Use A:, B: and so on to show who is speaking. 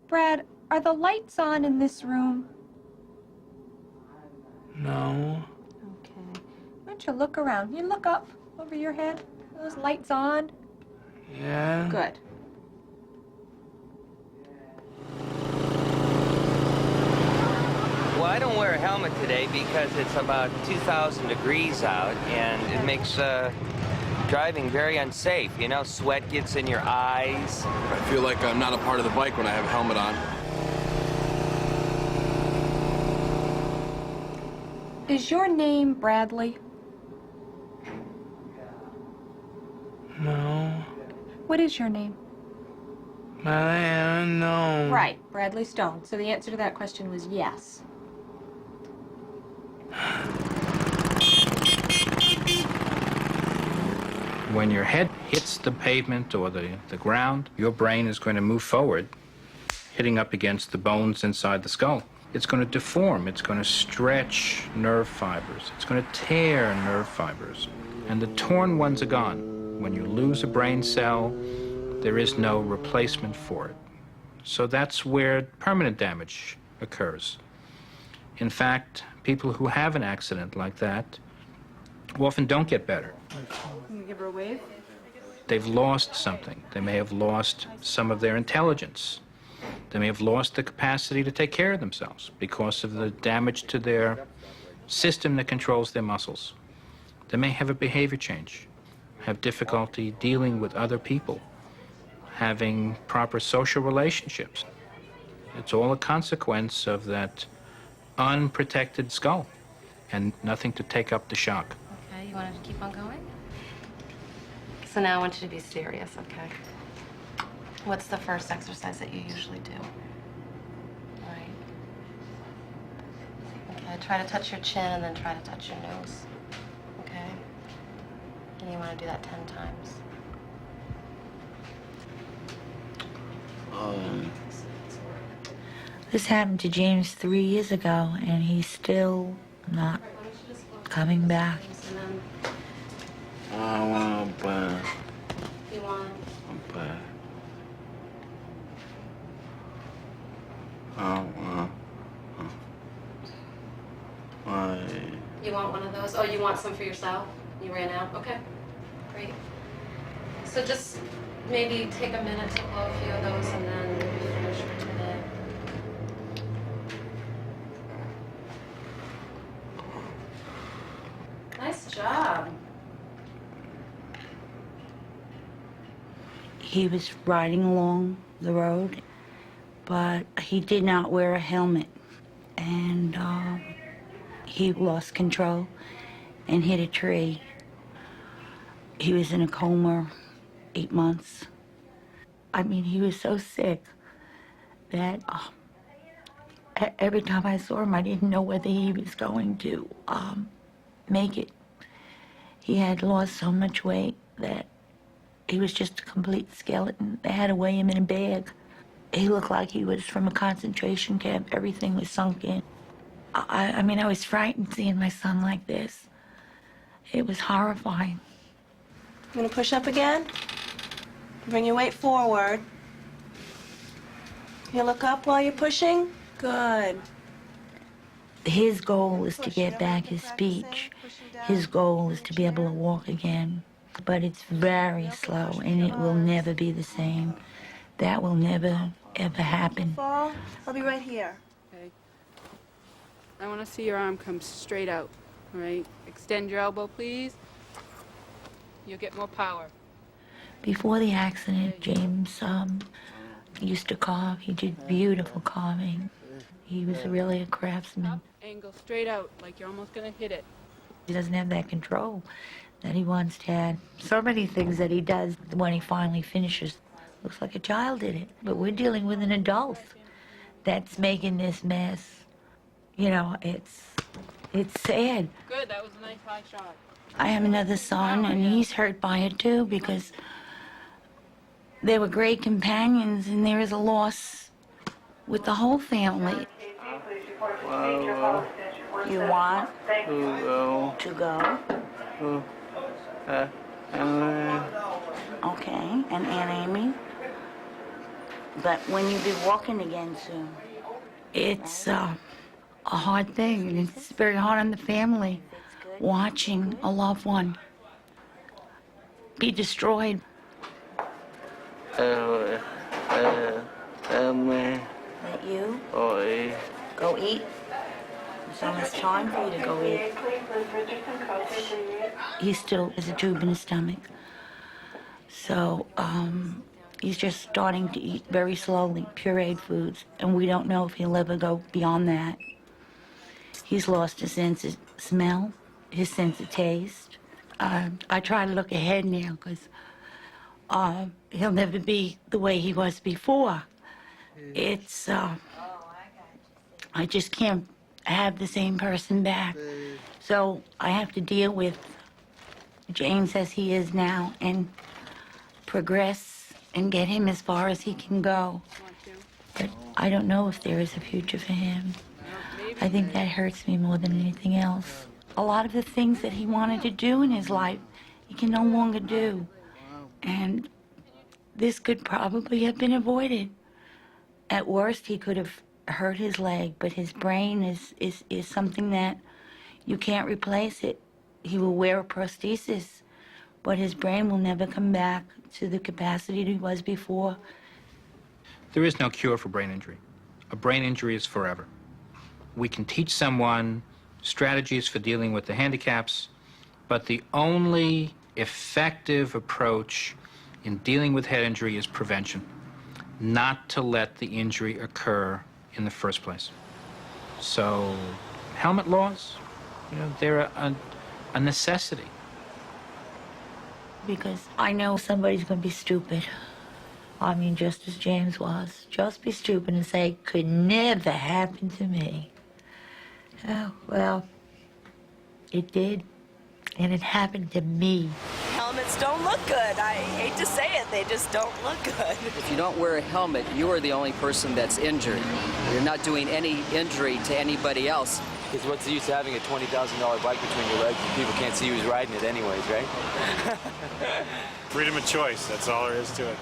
A: Brad, are the lights on in this room?
B: No.
A: Okay. Why don't you look around? You look up over your head. Are those lights on?
B: Yeah?
A: Good.
C: Well, I don't wear a helmet today because it's about 2,000 degrees out, and it makes driving very unsafe. You know, sweat gets in your eyes.
D: I feel like I'm not a part of the bike when I have a helmet on.
A: Is your name Bradley?
B: No.
A: What is your name?
B: I don't know.
A: Right, Bradley Stone. So the answer to that question was yes.
E: When your head hits the pavement or the ground, your brain is going to move forward, hitting up against the bones inside the skull. It's going to deform, it's going to stretch nerve fibers, it's going to tear nerve fibers, and the torn ones are gone. When you lose a brain cell, there is no replacement for it. So that's where permanent damage occurs. In fact, people who have an accident like that often don't get better.
A: Can you give her a wave?
E: They've lost something. They may have lost some of their intelligence. They may have lost the capacity to take care of themselves because of the damage to their system that controls their muscles. They may have a behavior change, have difficulty dealing with other people, having proper social relationships. It's all a consequence of that unprotected skull and nothing to take up the shock.
F: Okay, you wanted to keep on going? So now I want you to be serious, okay? What's the first exercise that you usually do? All right. Okay, try to touch your chin and then try to touch your nose. Okay? And you want to do that 10 times.
G: This happened to James 3 years ago, and he's still not coming back.
B: I want to
F: You want?
B: play. I want
F: You want one of those? Oh, you want some for yourself? You ran out? Okay, great. So just maybe take a minute to blow a few of those and then finish for today. Nice job.
G: He was riding along the road, but he did not wear a helmet, and he lost control and hit a tree. He was in a coma 8 months. I mean, he was so sick that every time I saw him, I didn't know whether he was going to make it. He had lost so much weight that he was just a complete skeleton. They had to weigh him in a bag. He looked like he was from a concentration camp. Everything was sunk in. I mean, I was frightened seeing my son like this. It was horrifying.
H: You want to push up again? Bring your weight forward. You look up while you're pushing? Good.
G: His goal is to get back his speech. His goal is to be able to walk again. But it's very slow, and it will never be the same. That will never, ever happen.
H: Fall. I'll be right here.
I: Okay. I want to see your arm come straight out. All right. Extend your elbow, please. You'll get more power.
G: Before the accident, James used to carve. He did beautiful carving. He was really a craftsman.
I: Up, angle straight out, like you're almost going to hit it.
G: He doesn't have that control that he once had. So many things that he does when he finally finishes, looks like a child did it. But we're dealing with an adult that's making this mess. You know, it's sad.
I: Good, that was a nice high shot.
G: I have another son, and he's hurt by it too, because they were great companions, and there is a loss with the whole family. You want to go? Okay, and Aunt Amy? But when you be walking again soon, it's a hard thing, and it's very hard on the family watching a loved one be destroyed.
B: Man.
G: That you
B: Oi.
G: go eat. There's almost time for you to go eat. He still has a tube in his stomach. So, he's just starting to eat very slowly, pureed foods, and we don't know if he'll ever go beyond that. He's lost his sense of smell, his sense of taste. I try to look ahead now because he'll never be the way he was before. It's, I just can't have the same person back. So I have to deal with James as he is now and progress and get him as far as he can go. But I don't know if there is a future for him. I think that hurts me more than anything else. A lot of the things that he wanted to do in his life, he can no longer do. And this could probably have been avoided. At worst, he could have hurt his leg, but his brain is something that you can't replace it. He will wear a prosthesis, but his brain will never come back to the capacity that he was before.
E: There is no cure for brain injury. A brain injury is forever. We can teach someone strategies for dealing with the handicaps, but the only effective approach in dealing with head injury is prevention, not to let the injury occur in the first place. So, helmet laws, they're a necessity.
G: Because I know somebody's going to be stupid. I mean, just as James was. Just be stupid and say, could never happen to me. Oh, well, it did. And it happened to me.
H: Helmets don't look good. I hate to say it, they just don't look good.
J: If you don't wear a helmet, you are the only person that's injured. You're not doing any injury to anybody else.
K: Because what's the use of having a $20,000 bike between your legs if people can't see who's riding it anyways, right?
L: Freedom of choice, that's all there is to it.